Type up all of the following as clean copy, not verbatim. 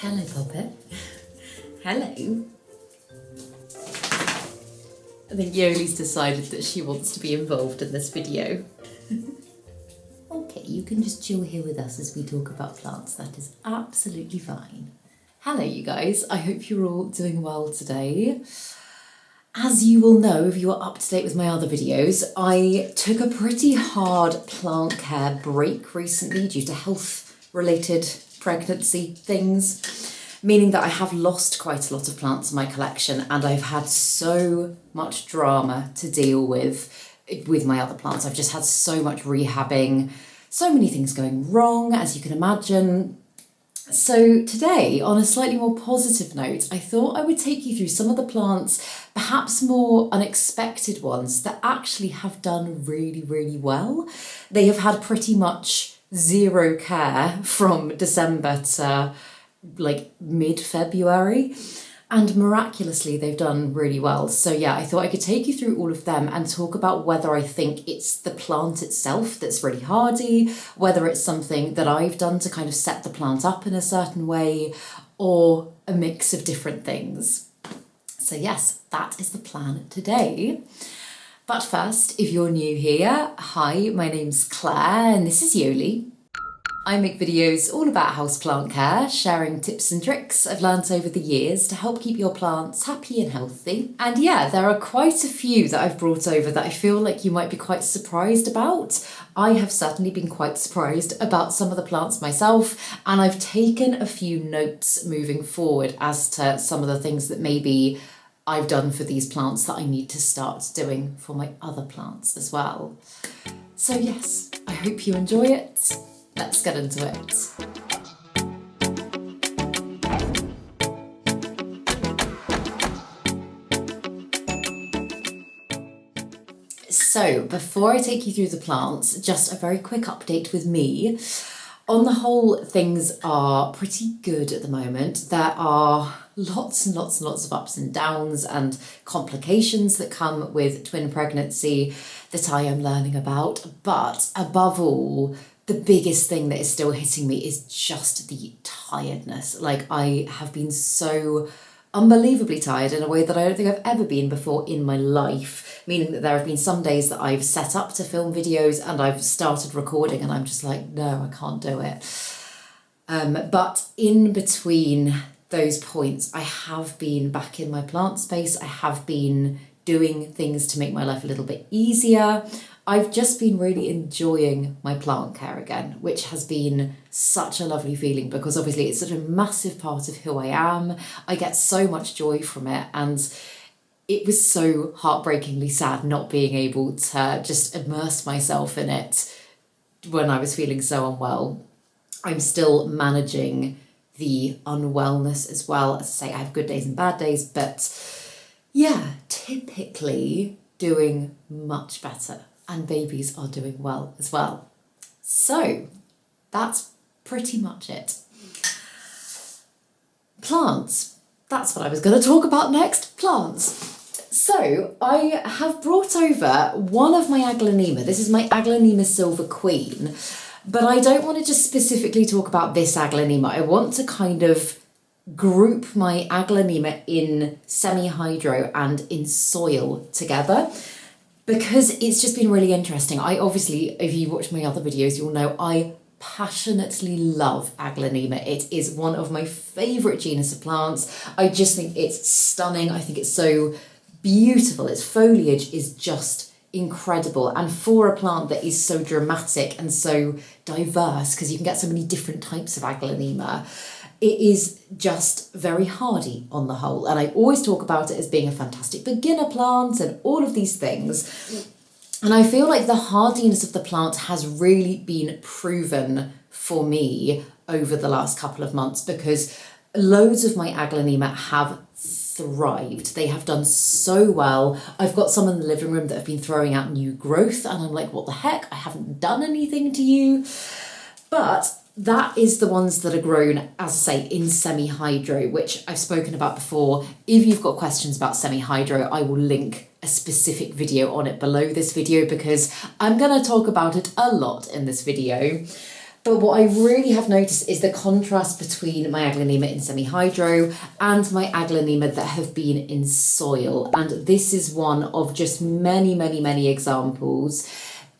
Hello, Puppet. Hello. I think Yoli's decided that she wants to be involved in this video. Okay, you can just chill here with us as we talk about plants. That is absolutely fine. Hello, you guys. I hope you're all doing well today. As you will know, if you are up to date with my other videos, I took a pretty hard plant care break recently due to health-related pregnancy things, meaning that I have lost quite a lot of plants in my collection and I've had so much drama to deal with my other plants. I've just had so much rehabbing, so many things going wrong, as you can imagine. So today, on a slightly more positive note, I thought I would take you through some of the plants, perhaps more unexpected ones, that actually have done really, really well. They have had pretty much zero care from December to like mid-February, and miraculously they've done really well. So yeah, I thought I could take you through all of them and talk about whether I think it's the plant itself that's really hardy, whether it's something that I've done to kind of set the plant up in a certain way, or a mix of different things. So yes, that is the plan today. But first, if you're new here, hi, my name's Claire and this is Yoli. I make videos all about houseplant care, sharing tips and tricks I've learnt over the years to help keep your plants happy and healthy. And yeah, there are quite a few that I've brought over that I feel like you might be quite surprised about. I have certainly been quite surprised about some of the plants myself, and I've taken a few notes moving forward as to some of the things that maybe I've done for these plants that I need to start doing for my other plants as well. So yes, I hope you enjoy it. Let's get into it. So before I take you through the plants, just a very quick update with me. On the whole, things are pretty good at the moment. There are lots and lots and lots of ups and downs and complications that come with twin pregnancy that I am learning about. But above all, the biggest thing that is still hitting me is just the tiredness. Like, I have been so unbelievably tired in a way that I don't think I've ever been before in my life, meaning that there have been some days that I've set up to film videos and I've started recording and I'm just like, no, I can't do it. But in between those points, I have been back in my plant space. I have been doing things to make my life a little bit easier. I've just been really enjoying my plant care again, which has been such a lovely feeling because obviously it's such a massive part of who I am. I get so much joy from it, and it was so heartbreakingly sad not being able to just immerse myself in it when I was feeling so unwell. I'm still managing the unwellness as well. As I say, I have good days and bad days, but yeah, typically doing much better. And babies are doing well as well. So that's pretty much it. Plants. That's what I was going to talk about next. Plants. So I have brought over one of my aglaonema. This is my aglaonema Silver Queen. But I don't want to just specifically talk about this aglaonema. I want to kind of group my aglaonema in semi-hyrdo and in soil together, because it's just been really interesting. I obviously, if you watch my other videos, you'll know I passionately love aglaonema. It is one of my favourite genus of plants. I just think it's stunning. I think it's so beautiful. Its foliage is just incredible. And for a plant that is so dramatic and so diverse, because you can get so many different types of aglaonema, it is just very hardy on the whole. And I always talk about it as being a fantastic beginner plant and all of these things. And I feel like the hardiness of the plant has really been proven for me over the last couple of months, because loads of my aglaonema have thrived. They have done so well. I've got some in the living room that have been throwing out new growth and I'm like, what the heck? I haven't done anything to you. But that is the ones that are grown, as I say, in semi-hyrdo, which I've spoken about before. If you've got questions about semi-hyrdo, I will link a specific video on it below this video because I'm going to talk about it a lot in this video. But what I really have noticed is the contrast between my aglaonema in semi-hydro and my aglaonema that have been in soil. And this is one of just many, many, many examples.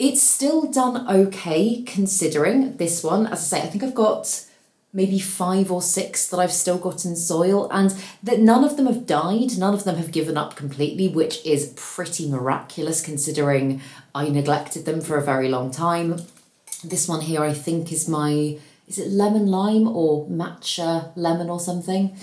It's still done okay considering this one. As I say, I think I've got maybe 5 or 6 that I've still got in soil, and that none of them have died, none of them have given up completely, which is pretty miraculous considering I neglected them for a very long time. This one here I think is is it lemon lime or matcha lemon or something?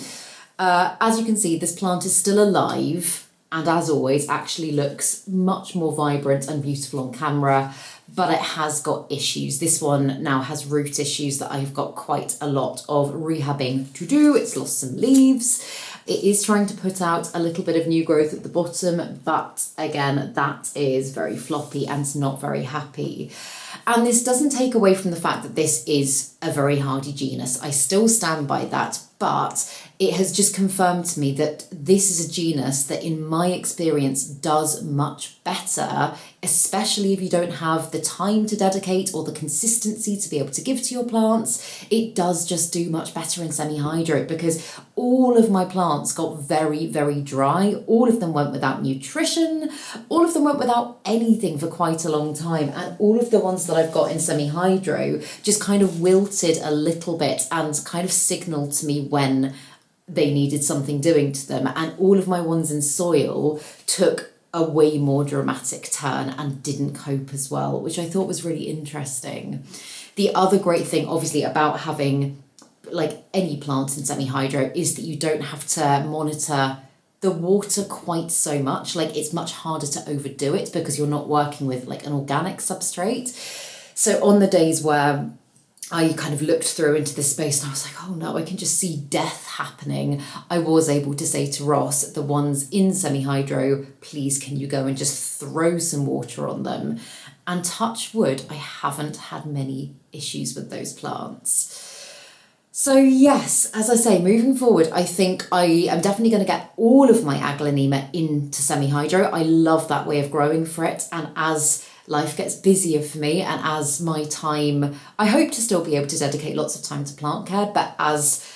As you can see, this plant is still alive and as always actually looks much more vibrant and beautiful on camera, but it has got issues. This one now has root issues that I've got quite a lot of rehabbing to do. It's lost some leaves. It is trying to put out a little bit of new growth at the bottom, but again, that is very floppy and not very happy. And this doesn't take away from the fact that this is a very hardy genus. I still stand by that, but it has just confirmed to me that this is a genus that in my experience does much better, especially if you don't have the time to dedicate or the consistency to be able to give to your plants. It does just do much better in semi-hydro because all of my plants got very, very dry. All of them went without nutrition. All of them went without anything for quite a long time. And all of the ones that I've got in semi-hydro just kind of wilted a little bit and kind of signaled to me when they needed something doing to them. And all of my ones in soil took a way more dramatic turn and didn't cope as well, which I thought was really interesting. The other great thing, obviously, about having like any plants in semi-hydro is that you don't have to monitor the water quite so much. Like, it's much harder to overdo it because you're not working with like an organic substrate. So on the days where I kind of looked through into this space and I was like, oh no, I can just see death happening, I was able to say to Ross, the ones in semi-hydro, please can you go and just throw some water on them? And touch wood, I haven't had many issues with those plants. So yes, as I say, moving forward, I think I am definitely going to get all of my aglaonema into semi-hydro. I love that way of growing for it. And as life gets busier for me and as my time, I hope to still be able to dedicate lots of time to plant care, but as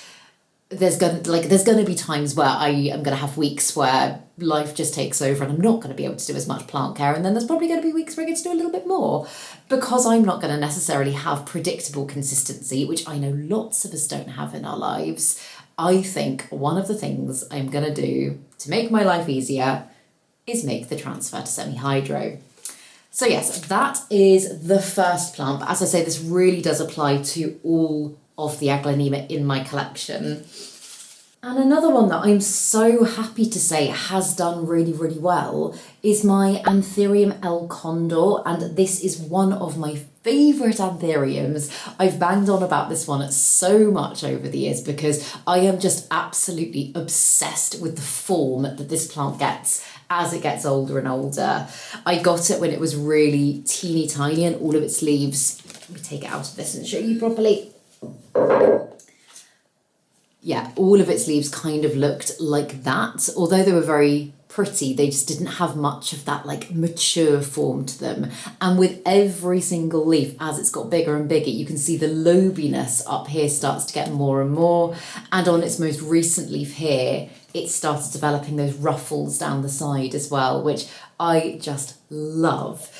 there's going to be times where I am going to have weeks where life just takes over and I'm not going to be able to do as much plant care, and then there's probably going to be weeks where I get to do a little bit more because I'm not going to necessarily have predictable consistency, which I know lots of us don't have in our lives. I think one of the things I'm going to do to make my life easier is make the transfer to semi-hydro. So yes, that is the first plant. But as I say, this really does apply to all of the aglaonema in my collection. And another one that I'm so happy to say has done really, really well is my Anthurium El Condor. And this is one of my favourite anthuriums. I've banged on about this one so much over the years because I am just absolutely obsessed with the form that this plant gets as it gets older and older. I got it when it was really teeny tiny and all of its leaves, let me take it out of this and show you properly. Yeah, all of its leaves kind of looked like that. Although they were very pretty, they just didn't have much of that like mature form to them. And with every single leaf, as it's got bigger and bigger, you can see the lobiness up here starts to get more and more. And on its most recent leaf here, it started developing those ruffles down the side as well, which I just love.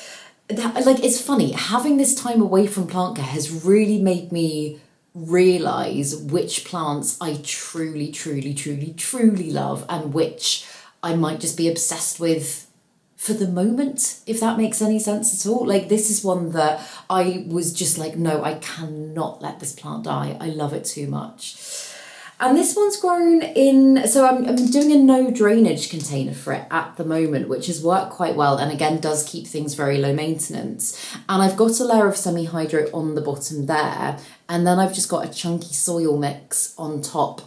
Like, it's funny, having this time away from plant care has really made me realise which plants I truly, truly, truly, truly love and which I might just be obsessed with for the moment, if that makes any sense at all. Like, this is one that I was just like, no, I cannot let this plant die. I love it too much. And this one's grown in, so I'm doing a no drainage container for it at the moment, which has worked quite well and again does keep things very low maintenance. And I've got a layer of semi-hydro on the bottom there, and then I've just got a chunky soil mix on top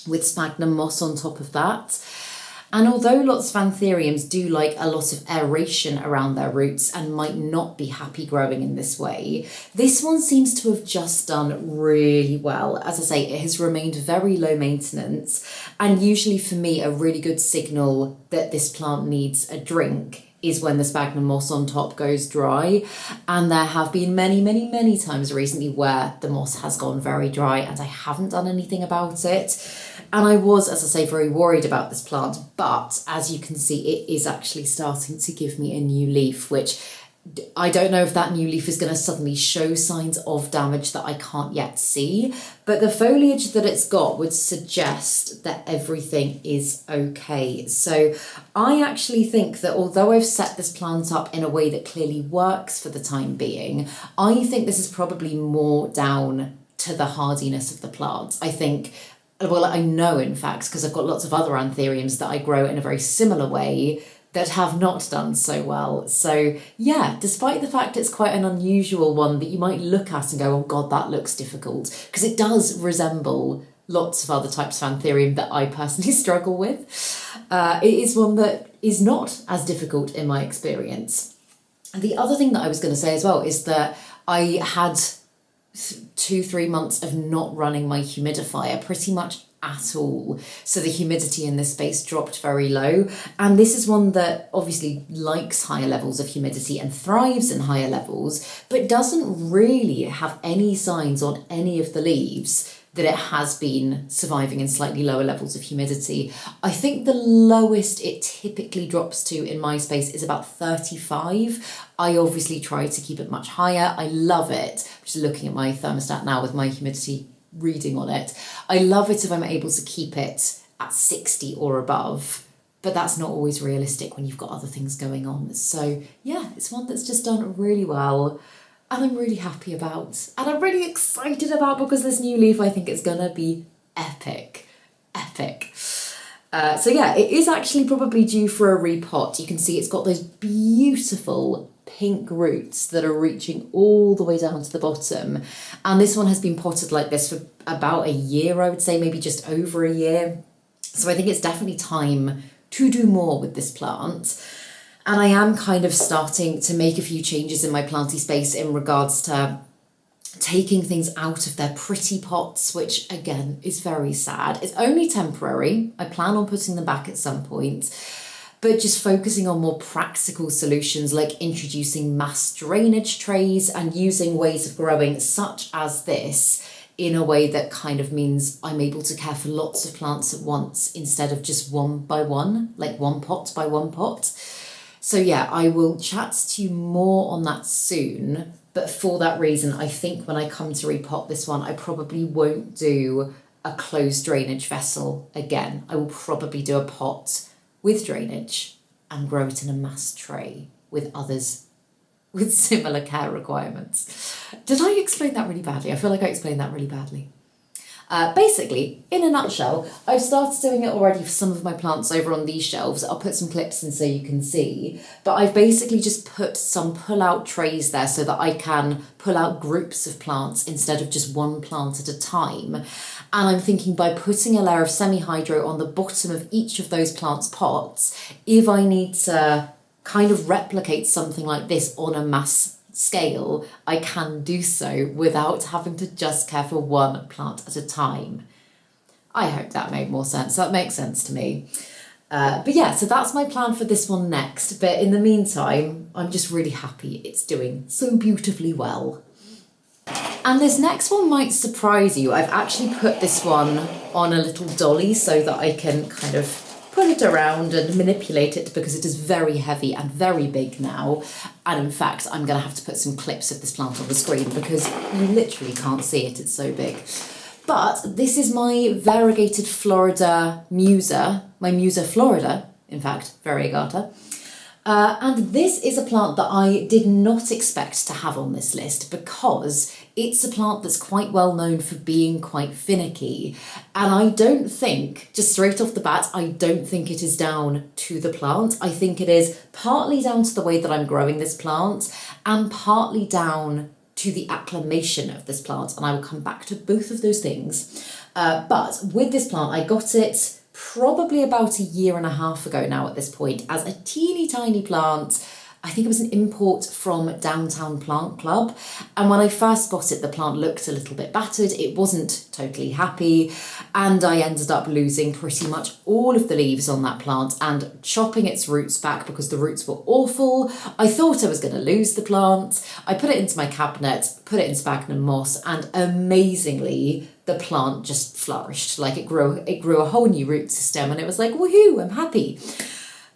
with sphagnum moss on top of that. And although lots of anthuriums do like a lot of aeration around their roots and might not be happy growing in this way, this one seems to have just done really well. As I say, it has remained very low maintenance, and usually for me a really good signal that this plant needs a drink is when the sphagnum moss on top goes dry. And there have been many times recently where the moss has gone very dry and I haven't done anything about it. And I was, as I say, very worried about this plant, but as you can see, it is actually starting to give me a new leaf, which I don't know if that new leaf is going to suddenly show signs of damage that I can't yet see, but the foliage that it's got would suggest that everything is okay. So I actually think that although I've set this plant up in a way that clearly works for the time being, I think this is probably more down to the hardiness of the plant. I think, well, I know in fact, because I've got lots of other anthuriums that I grow in a very similar way that have not done so well. So yeah, despite the fact it's quite an unusual one that you might look at and go, oh God, that looks difficult, because it does resemble lots of other types of anthurium that I personally struggle with. It is one that is not as difficult in my experience. And the other thing that I was going to say as well is that I had 2-3 months of not running my humidifier pretty much at all. So the humidity in this space dropped very low. And this is one that obviously likes higher levels of humidity and thrives in higher levels, but doesn't really have any signs on any of the leaves that it has been surviving in slightly lower levels of humidity. I think the lowest it typically drops to in my space is about 35. I obviously try to keep it much higher. I love it. I'm just looking at my thermostat now with my humidity reading on it. I love it if I'm able to keep it at 60 or above, but that's not always realistic when you've got other things going on. So yeah, it's one that's just done really well and I'm really happy about, and I'm really excited about, because this new leaf I think is gonna be epic. So yeah, it is actually probably due for a repot. You can see it's got those beautiful pink roots that are reaching all the way down to the bottom. And this one has been potted like this for about a year, I would say, maybe just over a year. So I think it's definitely time to do more with this plant. And I am kind of starting to make a few changes in my planty space in regards to taking things out of their pretty pots, which again is very sad. It's only temporary. I plan on putting them back at some point, but just focusing on more practical solutions like introducing mass drainage trays and using ways of growing such as this in a way that kind of means I'm able to care for lots of plants at once instead of just one by one, like one pot by one pot. So yeah, I will chat to you more on that soon. But for that reason, I think when I come to repot this one, I probably won't do a closed drainage vessel again. I will probably do a pot with drainage and grow it in a mass tray with others with similar care requirements. Did I explain that really badly? I feel like I explained that really badly. Basically, in a nutshell, I've started doing it already for some of my plants over on these shelves. I'll put some clips in so you can see, but I've basically just put some pull-out trays there so that I can pull out groups of plants instead of just one plant at a time. And I'm thinking by putting a layer of semi-hyrdo on the bottom of each of those plants' pots, if I need to kind of replicate something like this on a mass scale, I can do so without having to just care for one plant at a time. I hope that made more sense. That makes sense to me. But yeah, so that's my plan for this one next. But in the meantime, I'm just really happy it's doing so beautifully well. And this next one might surprise you. I've actually put this one on a little dolly so that I can kind of put it around and manipulate it, because it is very heavy and very big now. And in fact, I'm going to have to put some clips of this plant on the screen because you literally can't see it, it's so big. But this is my variegated Florida Musa, my Musa Florida, in fact, variegata. And this is a plant that I did not expect to have on this list because it's a plant that's quite well known for being quite finicky. And I don't think, just straight off the bat, I don't think it is down to the plant. I think it is partly down to the way that I'm growing this plant and partly down to the acclimation of this plant. And I will come back to both of those things. But with this plant, I got it probably about a year and a half ago now at this point as a teeny tiny plant. I think it was an import from Downtown Plant Club. And when I first got it, the plant looked a little bit battered. It wasn't totally happy. And I ended up losing pretty much all of the leaves on that plant and chopping its roots back because the roots were awful. I thought I was going to lose the plant. I put it into my cabinet, put it in sphagnum moss, and amazingly, the plant just flourished. Like it grew a whole new root system, and it was like, woohoo, I'm happy.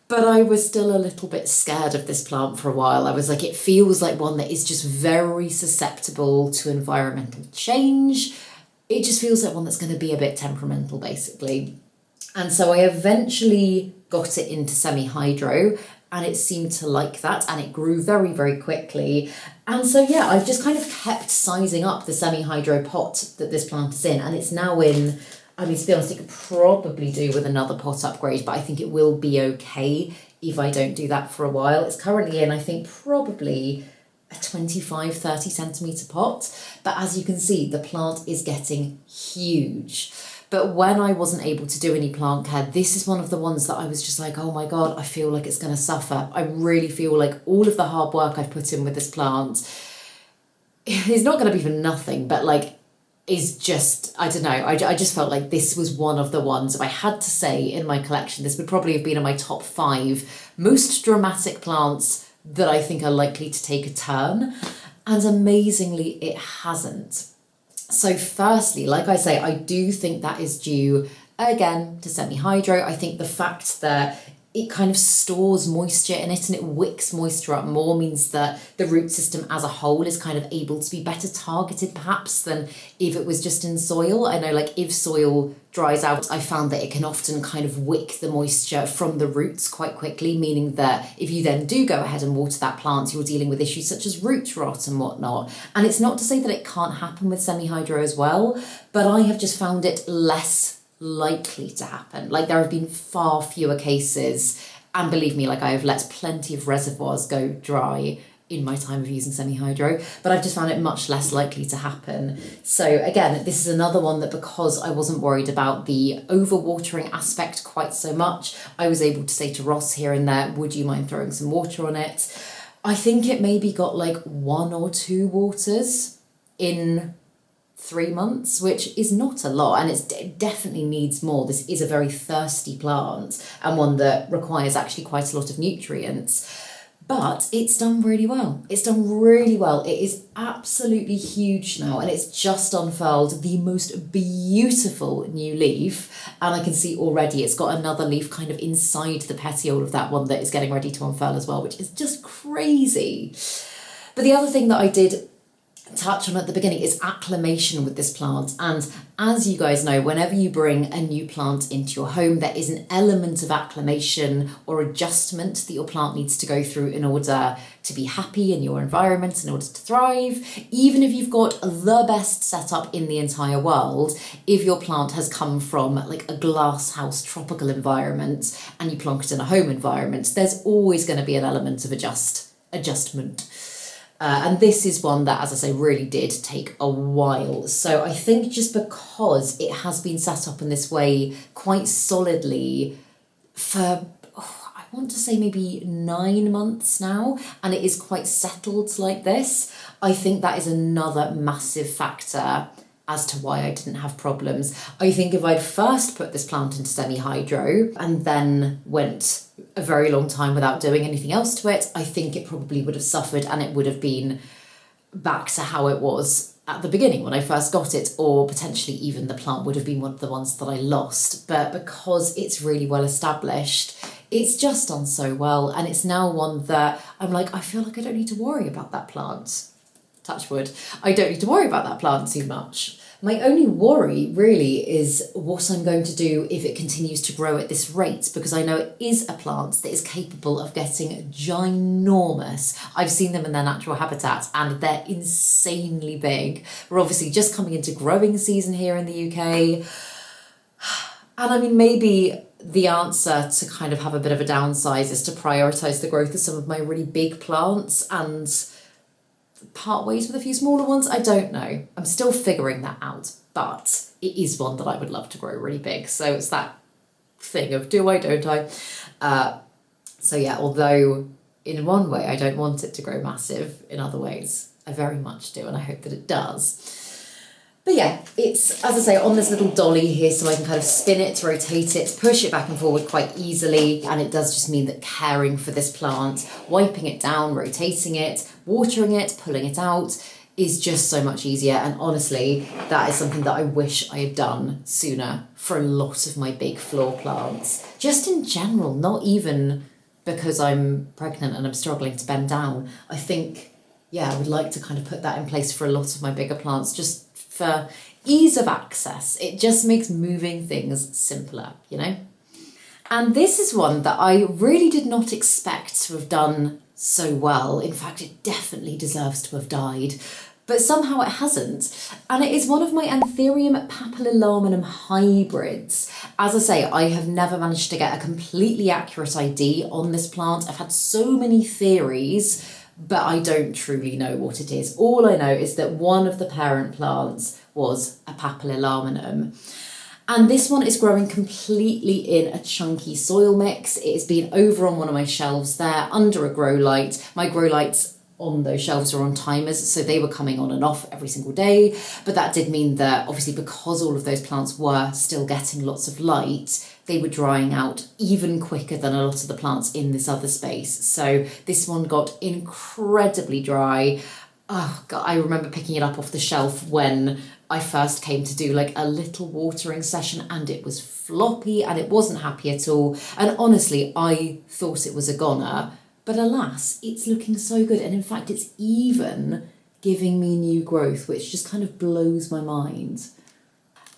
But I was still a little bit scared of this plant for a while. I was like, it feels like one that is just very susceptible to environmental change. It just feels like one that's going to be a bit temperamental, basically. And so I eventually got it into semi-hyrdo, and it seemed to like that, and it grew very, very quickly. And so, yeah, I've just kind of kept sizing up the semi-hyrdo pot that this plant is in, and it's now in, I mean, to be honest, it could probably do with another pot upgrade, but I think it will be okay if I don't do that for a while. It's currently in, I think, probably a 25, 30 centimetre pot. But as you can see, the plant is getting huge. But when I wasn't able to do any plant care, this is one of the ones that I was just like, oh my God, I feel like it's going to suffer. I really feel like all of the hard work I've put in with this plant is not going to be for nothing, but like, is just, I don't know, I just felt like this was one of the ones, if I had to say in my collection, this would probably have been in my top 5 most dramatic plants that I think are likely to take a turn. And amazingly, it hasn't. So firstly, like I say, I do think that is due, again, to semi-hyrdo. I think the fact that it kind of stores moisture in it and it wicks moisture up more means that the root system as a whole is kind of able to be better targeted perhaps than if it was just in soil. I know, like, if soil dries out, I found that it can often kind of wick the moisture from the roots quite quickly, meaning that if you then do go ahead and water that plant, you're dealing with issues such as root rot and whatnot. And it's not to say that it can't happen with semi-hyrdo as well, but I have just found it less likely to happen. Like, there have been far fewer cases, and believe me, like, I have let plenty of reservoirs go dry in my time of using semi-hyrdo, but I've just found it much less likely to happen. So again, this is another one that, because I wasn't worried about the overwatering aspect quite so much, I was able to say to Ross here and there, would you mind throwing some water on it? I think it maybe got like 1 or 2 waters in 3 months, which is not a lot, and it definitely needs more. This is a very thirsty plant and one that requires actually quite a lot of nutrients, but it's done really well. It's done really well. It is absolutely huge now, and it's just unfurled the most beautiful new leaf, and I can see already it's got another leaf kind of inside the petiole of that one that is getting ready to unfurl as well, which is just crazy. But the other thing that I did touch on at the beginning is acclimation with this plant. And as you guys know, whenever you bring a new plant into your home, there is an element of acclimation or adjustment that your plant needs to go through in order to be happy in your environment, in order to thrive. Even if you've got the best setup in the entire world, if your plant has come from like a glass house tropical environment and you plonk it in a home environment, there's always going to be an element of adjustment. And this is one that, as I say, really did take a while. So I think just because it has been set up in this way quite solidly for, I want to say maybe 9 months now, and it is quite settled like this, I think that is another massive factor as to why I didn't have problems. I think if I'd first put this plant into semi-hyrdo and then went a very long time without doing anything else to it, I think it probably would have suffered and it would have been back to how it was at the beginning when I first got it, or potentially even the plant would have been one of the ones that I lost. But because it's really well established, it's just done so well, and it's now one that I'm like, I feel like I don't need to worry about that plant. Touch wood. I don't need to worry about that plant too much. My only worry really is what I'm going to do if it continues to grow at this rate, because I know it is a plant that is capable of getting ginormous. I've seen them in their natural habitat and they're insanely big. We're obviously just coming into growing season here in the UK. And I mean, maybe the answer to kind of have a bit of a downsize is to prioritise the growth of some of my really big plants and part ways with a few smaller ones. I don't know. I'm still figuring that out, but it is one that I would love to grow really big. So it's that thing of do I, don't I? So yeah, although in one way, I don't want it to grow massive. In other ways, I very much do, and I hope that it does. But yeah, it's, as I say, on this little dolly here, so I can kind of spin it, rotate it, push it back and forward quite easily. And it does just mean that caring for this plant, wiping it down, rotating it, watering it, pulling it out, is just so much easier. And honestly, that is something that I wish I had done sooner for a lot of my big floor plants. Just in general, not even because I'm pregnant and I'm struggling to bend down. I think, yeah, I would like to kind of put that in place for a lot of my bigger plants, just for ease of access. It just makes moving things simpler, you know? And this is one that I really did not expect to have done so well. In fact, it definitely deserves to have died, but somehow it hasn't. And it is one of my Anthurium papillilaminum hybrids. As I say, I have never managed to get a completely accurate ID on this plant. I've had so many theories, but I don't truly know what it is. All I know is that one of the parent plants was a papillilaminum. And this one is growing completely in a chunky soil mix. It has been over on one of my shelves there under a grow light. My grow lights on those shelves are on timers, so they were coming on and off every single day. But that did mean that obviously because all of those plants were still getting lots of light, they were drying out even quicker than a lot of the plants in this other space. So this one got incredibly dry. Oh God, I remember picking it up off the shelf when I first came to do like a little watering session, and it was floppy and it wasn't happy at all. And honestly, I thought it was a goner, but alas, it's looking so good. And in fact, it's even giving me new growth, which just kind of blows my mind.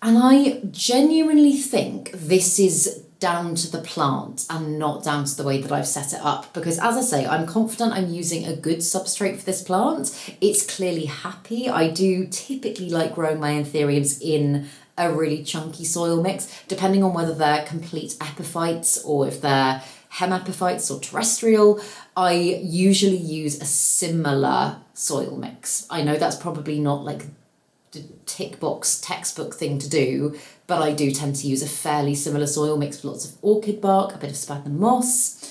And I genuinely think this is down to the plant and not down to the way that I've set it up. Because as I say, I'm confident I'm using a good substrate for this plant. It's clearly happy. I do typically like growing my Anthuriums in a really chunky soil mix, depending on whether they're complete epiphytes or if they're hemepiphytes or terrestrial. I usually use a similar soil mix. I know that's probably not like the tick box textbook thing to do, but I do tend to use a fairly similar soil mix with lots of orchid bark, a bit of sphagnum moss.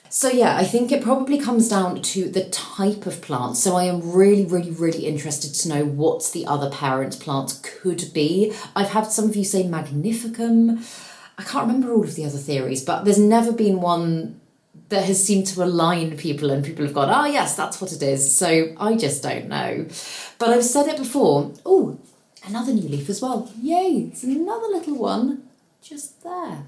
So yeah, I think it probably comes down to the type of plant. So I am really, really, really interested to know what the other parent plant could be. I've had some of you say magnificum. I can't remember all of the other theories, but there's never been one that has seemed to align people and people have gone, oh yes, that's what it is. So I just don't know. But I've said it before. Oh, another new leaf as well. Yay, it's another little one just there.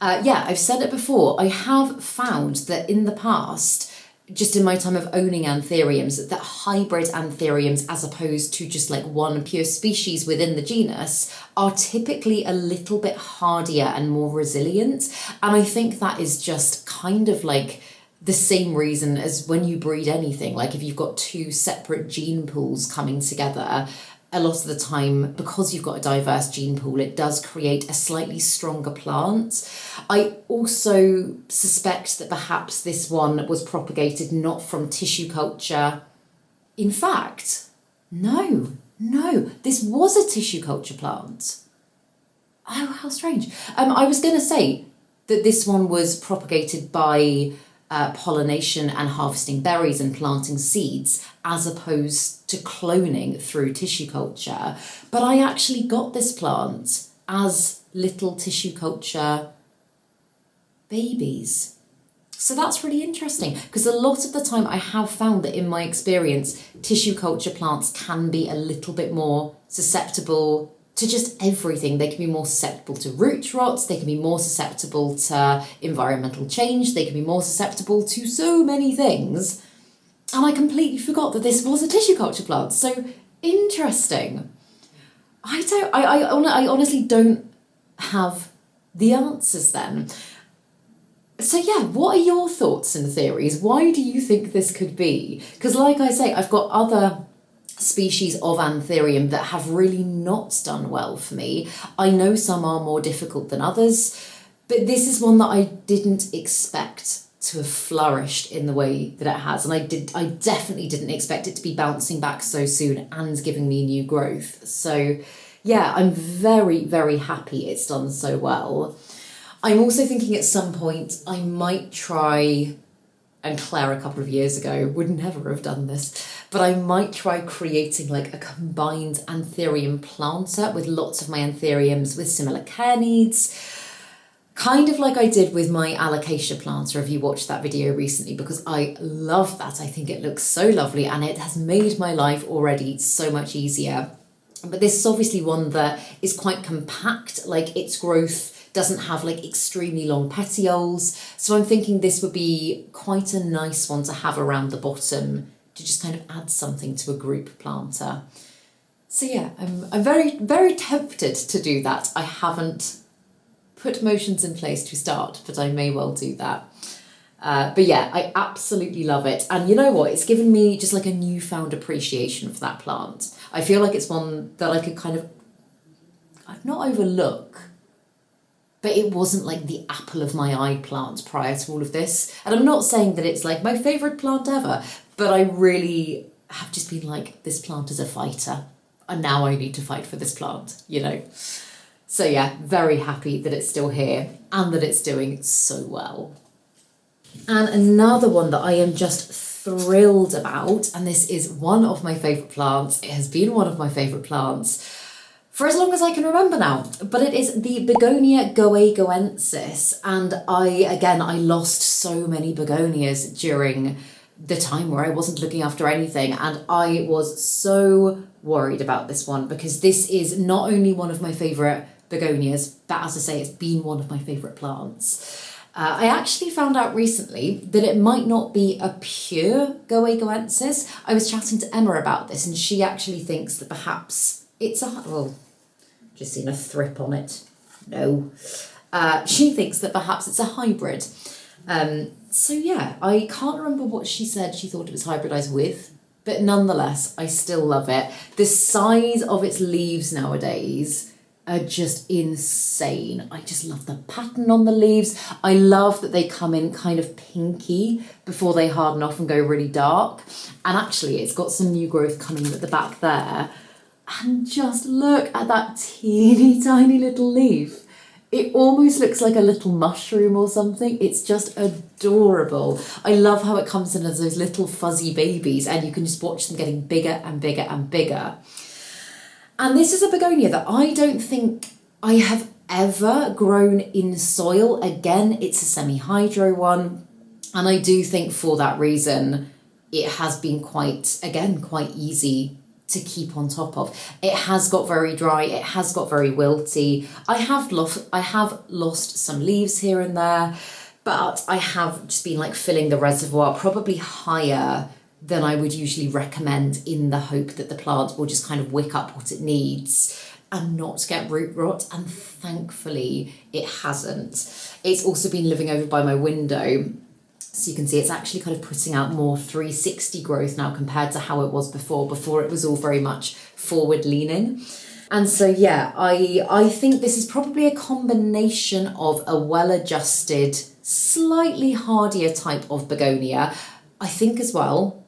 Yeah, I've said it before. I have found that in the past, just in my time of owning Anthuriums, that hybrid Anthuriums, as opposed to just like one pure species within the genus, are typically a little bit hardier and more resilient. And I think that is just kind of like the same reason as when you breed anything. Like if you've got two separate gene pools coming together, a lot of the time, because you've got a diverse gene pool, it does create a slightly stronger plant. I also suspect that perhaps this one was propagated not from tissue culture. In fact, no, this was a tissue culture plant. Oh, how strange. I was going to say that this one was propagated by pollination and harvesting berries and planting seeds, as opposed to cloning through tissue culture. But I actually got this plant as little tissue culture babies. So that's really interesting, because a lot of the time I have found that in my experience, tissue culture plants can be a little bit more susceptible to just everything. They can be more susceptible to root rots, they can be more susceptible to environmental change, they can be more susceptible to so many things. And I completely forgot that this was a tissue culture plant. So interesting. I honestly don't have the answers then. So yeah, what are your thoughts and theories? Why do you think this could be? Because like I say, I've got other species of Anthurium that have really not done well for me. I know some are more difficult than others, but this is one that I didn't expect to have flourished in the way that it has. And I definitely didn't expect it to be bouncing back so soon and giving me new growth. So yeah, I'm very, very happy it's done so well. I'm also thinking at some point I might try and Claire a couple of years ago would never have done this, but I might try creating like a combined Anthurium planter with lots of my Anthuriums with similar care needs. Kind of like I did with my Alocasia planter, if you watched that video recently, because I love that. I think it looks so lovely and it has made my life already so much easier. But this is obviously one that is quite compact, like its growth doesn't have like extremely long petioles. So I'm thinking this would be quite a nice one to have around the bottom to just kind of add something to a group planter. So yeah, I'm very, very tempted to do that. I haven't put motions in place to start, but I may well do that. But yeah, I absolutely love it. And you know what? It's given me just like a newfound appreciation for that plant. I feel like it's one that I could kind of, not overlook, but it wasn't like the apple of my eye plant prior to all of this. And I'm not saying that it's like my favourite plant ever, but I really have just been like, this plant is a fighter. And now I need to fight for this plant, you know. So yeah, very happy that it's still here and that it's doing so well. And another one that I am just thrilled about, and this is one of my favourite plants. It has been one of my favourite plants for as long as I can remember now, but it is the Begonia goegoensis. And I lost so many begonias during the time where I wasn't looking after anything, and I was so worried about this one because this is not only one of my favourite begonias, but as I say, it's been one of my favourite plants. I actually found out recently that it might not be a pure goegoensis. I was chatting to Emma about this and she actually thinks that perhaps it's just seen a thrip on it. No. She thinks that perhaps it's a hybrid. So yeah, I can't remember what she said she thought it was hybridized with, but nonetheless, I still love it. The size of its leaves nowadays are just insane. I just love the pattern on the leaves. I love that they come in kind of pinky before they harden off and go really dark. And actually it's got some new growth coming at the back there. And just look at that teeny tiny little leaf. It almost looks like a little mushroom or something. It's just adorable. I love how it comes in as those little fuzzy babies and you can just watch them getting bigger and bigger and bigger. And this is a begonia that I don't think I have ever grown in soil. Again, it's a semi-hydro one. And I do think for that reason, it has been quite easy to keep on top of. It has got very dry, it has got very wilty. I have lost some leaves here and there, but I have just been like filling the reservoir probably higher than I would usually recommend in the hope that the plant will just kind of wick up what it needs and not get root rot, and thankfully it hasn't. It's also been living over by my window, so you can see it's actually kind of putting out more 360 growth now compared to how it was before. Before it was all very much forward leaning. And so yeah, I think this is probably a combination of a well-adjusted, slightly hardier type of begonia. I think as well,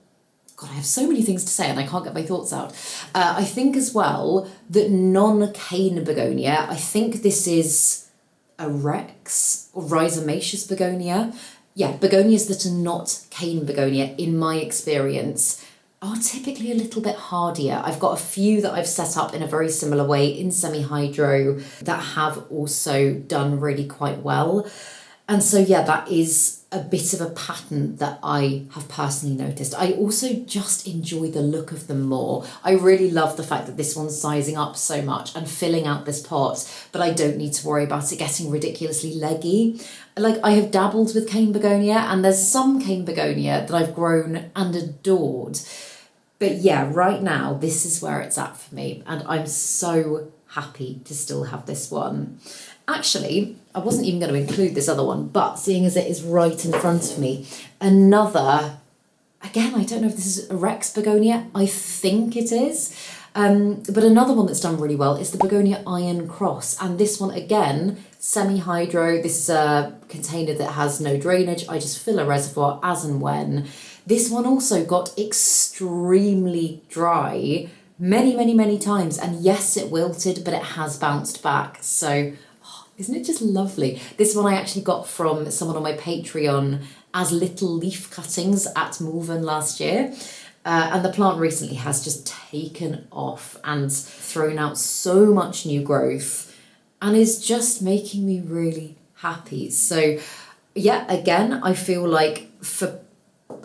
God, I have so many things to say and I can't get my thoughts out. I think as well that non-cane begonia, I think this is a Rex or rhizomaceous begonia. Yeah, begonias that are not cane begonia, in my experience, are typically a little bit hardier. I've got a few that I've set up in a very similar way in semi-hydro that have also done really quite well. And so yeah, that is a bit of a pattern that I have personally noticed. I also just enjoy the look of them more. I really love the fact that this one's sizing up so much and filling out this pot, but I don't need to worry about it getting ridiculously leggy. Like, I have dabbled with cane begonia and there's some cane begonia that I've grown and adored. But yeah, right now, this is where it's at for me. And I'm so happy to still have this one. Actually, I wasn't even going to include this other one, but seeing as it is right in front of me, another, again, I don't know if this is a Rex begonia, I think it is, but another one that's done really well is the Begonia Iron Cross. And this one, again, semi-hydro. This is a container that has no drainage. I just fill a reservoir as and when. This one also got extremely dry many, many, many times. And yes, it wilted, but it has bounced back. So Isn't it just lovely? This one I actually got from someone on my Patreon as little leaf cuttings at Malvern last year. And the plant recently has just taken off and thrown out so much new growth and is just making me really happy. So yeah, again, I feel like for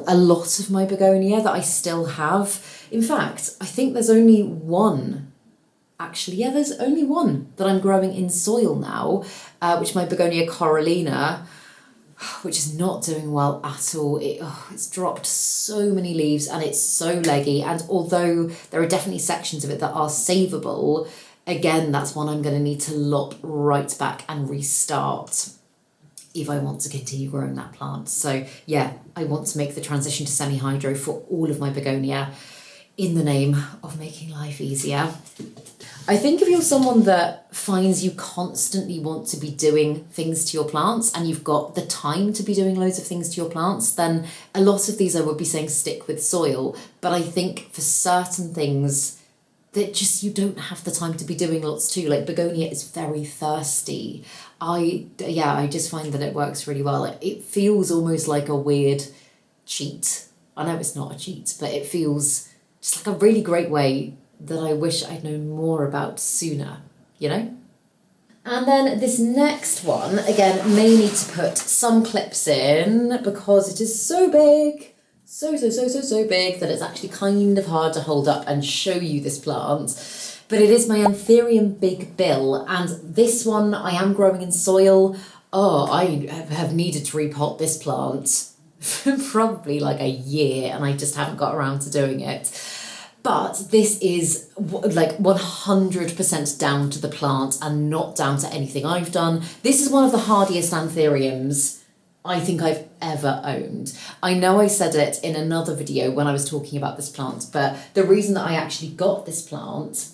a lot of my begonia that I still have, in fact, I think there's only one. Actually, yeah, there's only one that I'm growing in soil now, which is my Begonia corallina, which is not doing well at all. It's dropped so many leaves and it's so leggy. And although there are definitely sections of it that are savable, again, that's one I'm going to need to lop right back and restart if I want to continue growing that plant. So yeah, I want to make the transition to semi-hyrdo for all of my begonia in the name of making life easier. I think if you're someone that finds you constantly want to be doing things to your plants and you've got the time to be doing loads of things to your plants, then a lot of these I would be saying stick with soil. But I think for certain things that just you don't have the time to be doing lots too. Like begonia is very thirsty. I just find that it works really well. It feels almost like a weird cheat. I know it's not a cheat, but it feels just like a really great way that I wish I'd known more about sooner, you know? And then this next one, again, may need to put some clips in because it is so big, so big that it's actually kind of hard to hold up and show you this plant. But it is my Anthurium Big Bill, and this one I am growing in soil. Oh, I have needed to repot this plant for probably like a year, and I just haven't got around to doing it. But this is like 100% down to the plant and not down to anything I've done. This is one of the hardiest Anthuriums I think I've ever owned. I know I said it in another video when I was talking about this plant, but the reason that I actually got this plant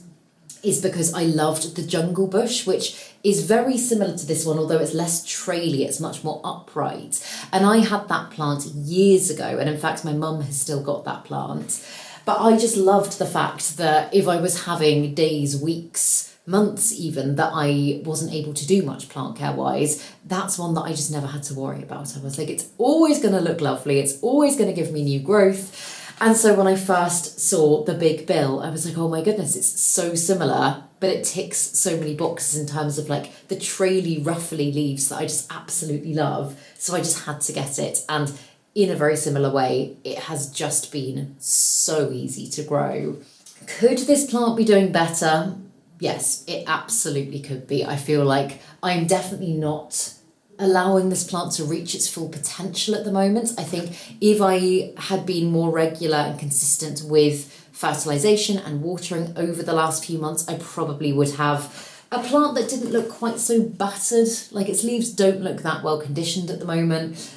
is because I loved the jungle bush, which is very similar to this one, although it's less traily, it's much more upright. And I had that plant years ago, and in fact my mum has still got that plant. But I just loved the fact that if I was having days, weeks, months even, that I wasn't able to do much plant care wise, that's one that I just never had to worry about. I was like, it's always going to look lovely, it's always going to give me new growth. And so when I first saw the Big Bill, I was like, oh my goodness, it's so similar, but it ticks so many boxes in terms of like the traily, ruffly leaves that I just absolutely love. So I just had to get it. And in a very similar way, it has just been so easy to grow. Could this plant be doing better? Yes, it absolutely could be. I feel like I'm definitely not allowing this plant to reach its full potential at the moment. I think if I had been more regular and consistent with fertilisation and watering over the last few months, I probably would have a plant that didn't look quite so battered. Like its leaves don't look that well conditioned at the moment.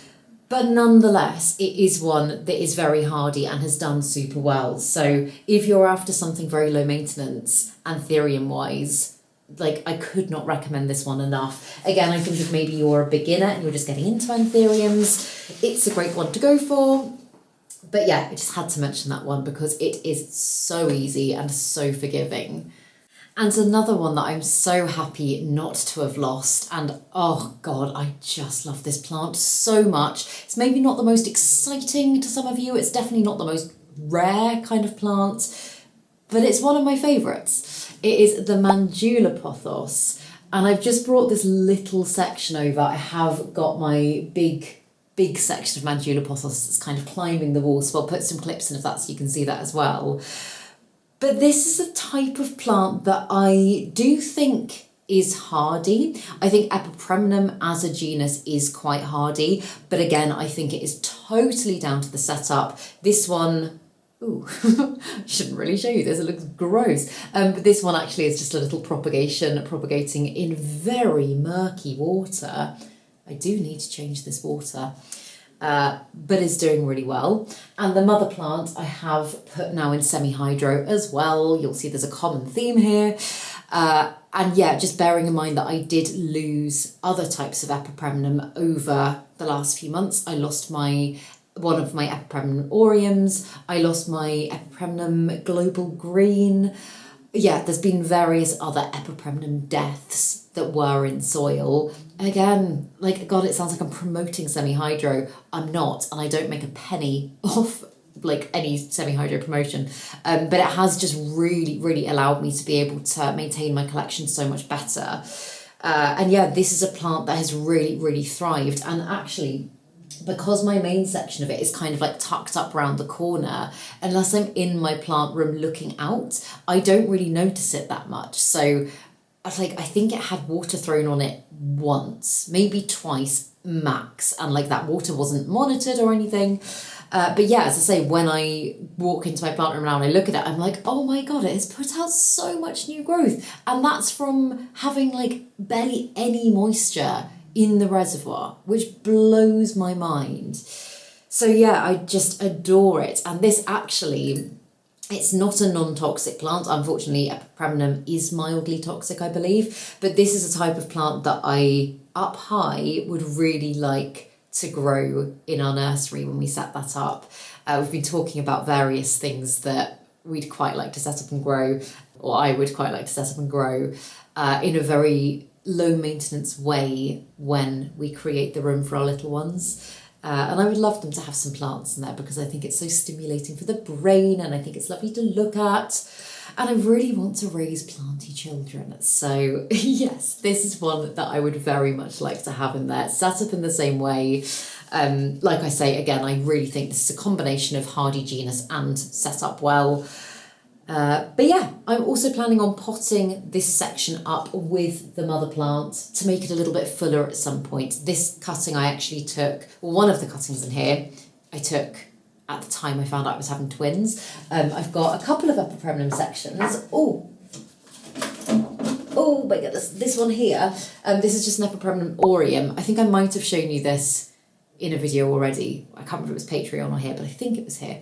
But nonetheless, it is one that is very hardy and has done super well. So if you're after something very low maintenance, Anthurium wise, like I could not recommend this one enough. Again, I think if maybe you're a beginner and you're just getting into Anthuriums, it's a great one to go for. But yeah, I just had to mention that one because it is so easy and so forgiving. And another one that I'm so happy not to have lost, and oh God, I just love this plant so much. It's maybe not the most exciting to some of you, it's definitely not the most rare kind of plant, but it's one of my favourites. It is the Manjula pothos, and I've just brought this little section over. I have got my big section of Manjula pothos that's kind of climbing the wall, so I'll put some clips in of that so you can see that as well. But this is a type of plant that I do think is hardy. I think Epipremnum as a genus is quite hardy, but again, I think it is totally down to the setup. This one, ooh, I shouldn't really show you this, it looks gross. But this one actually is just a little propagating in very murky water. I do need to change this water. But is doing really well. And the mother plant I have put now in semi-hyrdo as well. You'll see there's a common theme here. And yeah, just bearing in mind that I did lose other types of Epipremnum over the last few months. I lost one of my Epipremnum aureums. I lost my Epipremnum global green. yeah, there's been various other epipremnum deaths that were in soil. Again, like, God, it sounds like I'm promoting semi-hydro. I'm not, and I don't make a penny off like any semi-hydro promotion. But it has just really allowed me to be able to maintain my collection so much better. And yeah, this is a plant that has really thrived. And actually, because my main section of it is kind of like tucked up around the corner, unless I'm in my plant room looking out, I don't really notice it that much. So I think it had water thrown on it once, maybe twice max, and like that water wasn't monitored or anything. But yeah, as I say, when I walk into my plant room now and I look at it, I'm like, oh my God, it has put out so much new growth. And that's from having like barely any moisture in the reservoir, which blows my mind. So yeah, I just adore it. And this actually, it's not a non-toxic plant. Unfortunately, epipremnum is mildly toxic, I believe. But this is a type of plant that I, up high, would really like to grow in our nursery when we set that up. We've been talking about various things that we'd quite like to set up and grow, or I would quite like to set up and grow in a very low maintenance way when we create the room for our little ones. And I would love them to have some plants in there because I think it's so stimulating for the brain and I think it's lovely to look at. And I really want to raise planty children. So yes, this is one that I would very much like to have in there, set up in the same way. Like I say, again, I really think this is a combination of hardy genus and set up well. But yeah, I'm also planning on potting this section up with the mother plant to make it a little bit fuller at some point. This cutting I actually took, well, one of the cuttings in here, I took at the time I found out I was having twins. I've got a couple of epipremnum sections. Oh my goodness, this one here, this is just an epipremnum aureum. I think I might have shown you this in a video already. I can't remember if it was Patreon or here, but I think it was here.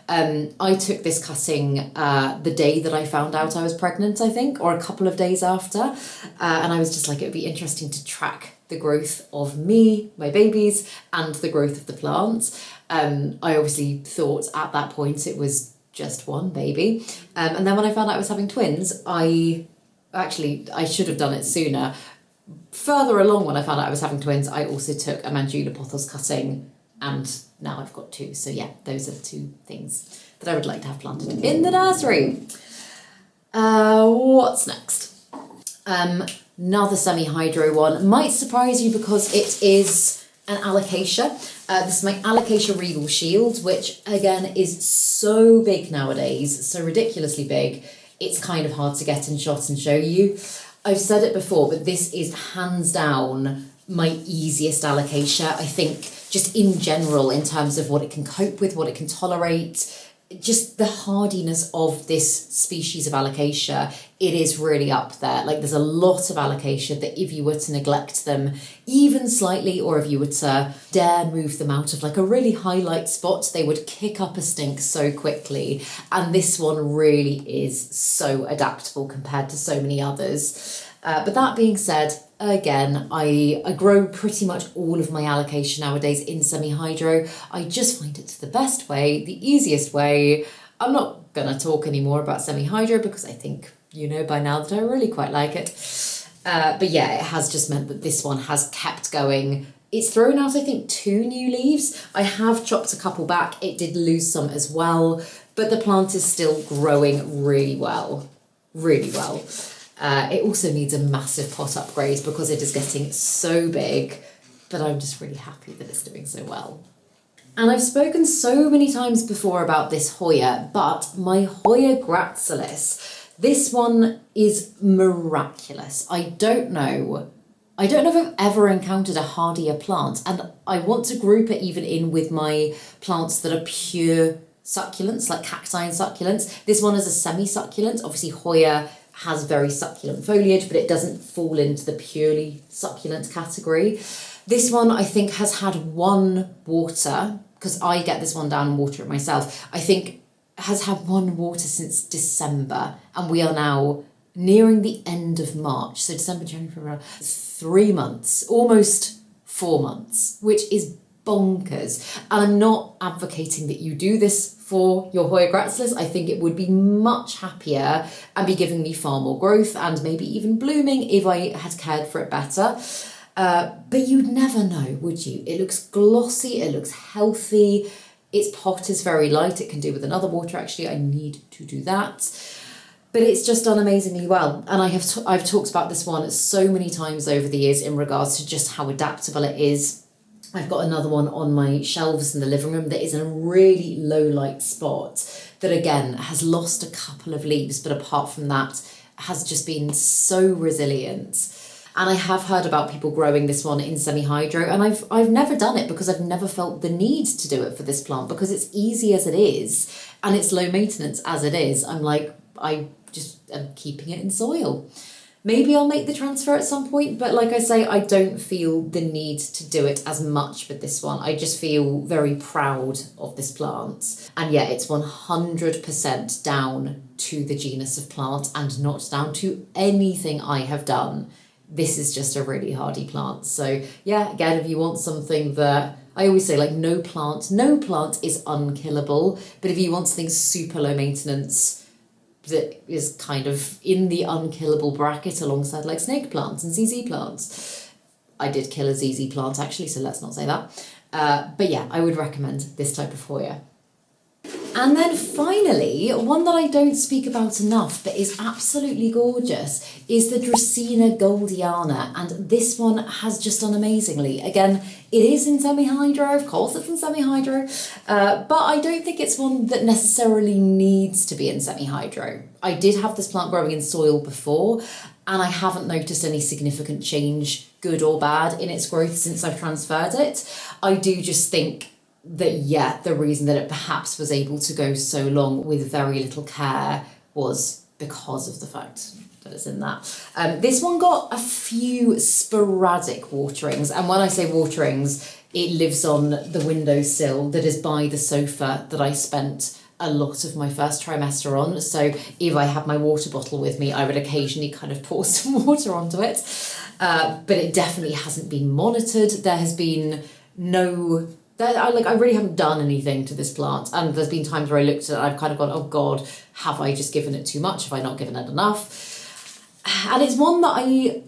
I took this cutting the day that I found out I was pregnant, I think, or a couple of days after. And I was just like, it would be interesting to track the growth of me, my babies, and the growth of the plant. I obviously thought at that point it was just one baby. And then when I found out I was having twins, I should have done it sooner. Further along when I found out I was having twins, I also took a Manjula pothos cutting, and now I've got two. So yeah, those are the two things that I would like to have planted in the nursery. What's next? Another semi-hydro one. Might surprise you because it is an Alocasia. This is my Alocasia regal shield, which again is so big nowadays, so ridiculously big. It's kind of hard to get in shot and show you. I've said it before, but this is hands down my easiest Alocasia. I think just in general, in terms of what it can cope with, what it can tolerate, just the hardiness of this species of Alocasia, it is really up there. Like, there's a lot of Alocasia that if you were to neglect them even slightly, or if you were to dare move them out of like a really highlight spot, they would kick up a stink so quickly. And this one really is so adaptable compared to so many others. But that being said, again, I grow pretty much all of my Alocasia nowadays in semi-hydro. I just find it's the best way, the easiest way. I'm not going to talk anymore about semi-hydro because I think you know by now that I really quite like it. But yeah, it has just meant that this one has kept going. It's thrown out, I think, 2 new leaves. I have chopped a couple back. It did lose some as well, but the plant is still growing really well, really well. It also needs a massive pot upgrade because it is getting so big, but I'm just really happy that it's doing so well. And I've spoken so many times before about this Hoya, but my Hoya gracilis, this one is miraculous. I don't know if I've ever encountered a hardier plant, and I want to group it even in with my plants that are pure succulents, like cacti and succulents. This one is a semi-succulent. Obviously Hoya has very succulent foliage, but it doesn't fall into the purely succulent category. This one, I think, has had one water, because I get this one down and water it myself. I think has had one water since December, and we are now nearing the end of March. So December, January, February, 3 months, almost 4 months, which is bonkers. And I'm not advocating that you do this for your Hoya gracilis. I think it would be much happier and be giving me far more growth and maybe even blooming if I had cared for it better. But you'd never know, would you? It looks glossy, it looks healthy, its pot is very light, it can do with another water actually, I need to do that. But it's just done amazingly well. And I've talked about this one so many times over the years in regards to just how adaptable it is. I've got another one on my shelves in the living room that is in a really low light spot that again has lost a couple of leaves, but apart from that has just been so resilient. And I have heard about people growing this one in semi-hyrdo, and I've never done it because I've never felt the need to do it for this plant because it's easy as it is and it's low maintenance as it is. I'm like, I just am keeping it in soil. Maybe I'll make the transfer at some point, but like I say, I don't feel the need to do it as much with this one. I just feel very proud of this plant. And yeah, it's 100% down to the genus of plant and not down to anything I have done. This is just a really hardy plant. So yeah, again, if you want something that, I always say like no plant is unkillable, but if you want something super low maintenance that is kind of in the unkillable bracket alongside like snake plants and ZZ plants. I did kill a ZZ plant actually, so let's not say that. But yeah, I would recommend this type of Hoya. And then finally, one that I don't speak about enough but is absolutely gorgeous is the Dracaena goldiana, and this one has just done amazingly. Again, it is in semi-hyrdo, of course it's in semi-hyrdo, but I don't think it's one that necessarily needs to be in semi-hyrdo. I did have this plant growing in soil before, and I haven't noticed any significant change, good or bad, in its growth since I've transferred it. I do just think that, yeah, the reason that it perhaps was able to go so long with very little care was because of the fact that it's in that. This one got a few sporadic waterings, and when I say waterings, it lives on the windowsill that is by the sofa that I spent a lot of my first trimester on. So if I had my water bottle with me, I would occasionally kind of pour some water onto it. But it definitely hasn't been monitored. There has been no... I really haven't done anything to this plant, and there's been times where I looked at it and I've kind of gone, oh God, have I just given it too much? Have I not given it enough? And it's one that I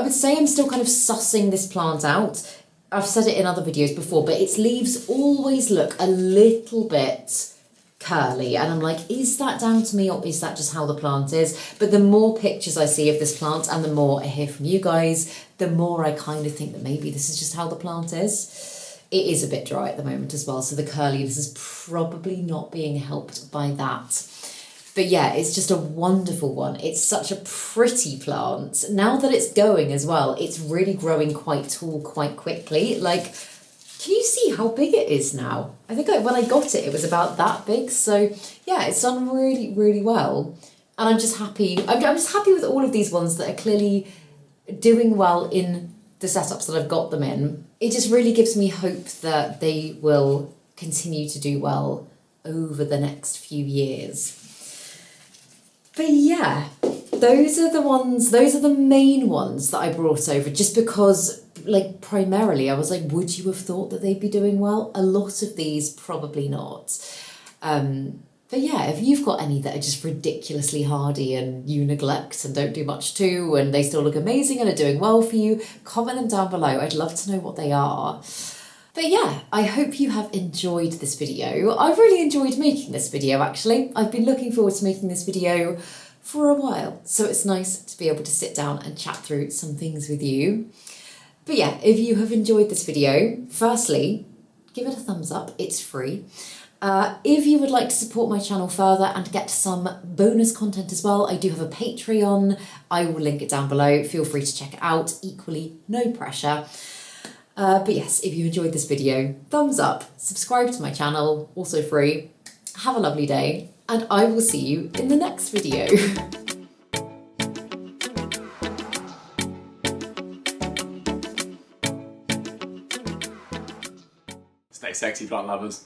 would say I'm still kind of sussing this plant out. I've said it in other videos before, but its leaves always look a little bit curly, and I'm like, is that down to me or is that just how the plant is? But the more pictures I see of this plant and the more I hear from you guys, the more I kind of think that maybe this is just how the plant is. It is a bit dry at the moment as well, so the curliness is probably not being helped by that. But yeah, it's just a wonderful one. It's such a pretty plant. Now that it's going as well, it's really growing quite tall quite quickly. Like, can you see how big it is now? I think when I got it, it was about that big. So yeah, it's done really, really well. And I'm just happy. I'm just happy with all of these ones that are clearly doing well in the setups that I've got them in. It just really gives me hope that they will continue to do well over the next few years. But yeah, those are the main ones that I brought over just because, like, primarily I was like, would you have thought that they'd be doing well? A lot of these, probably not. But yeah, if you've got any that are just ridiculously hardy and you neglect and don't do much to, and they still look amazing and are doing well for you, comment them down below. I'd love to know what they are. But yeah, I hope you have enjoyed this video. I've really enjoyed making this video, actually. I've been looking forward to making this video for a while, so it's nice to be able to sit down and chat through some things with you. But yeah, if you have enjoyed this video, firstly, give it a thumbs up, it's free. If you would like to support my channel further and get some bonus content as well, I do have a Patreon. I will link it down below. Feel free to check it out. Equally, no pressure. But yes, if you enjoyed this video, thumbs up, subscribe to my channel, also free. Have a lovely day, and I will see you in the next video. Stay sexy, plant lovers.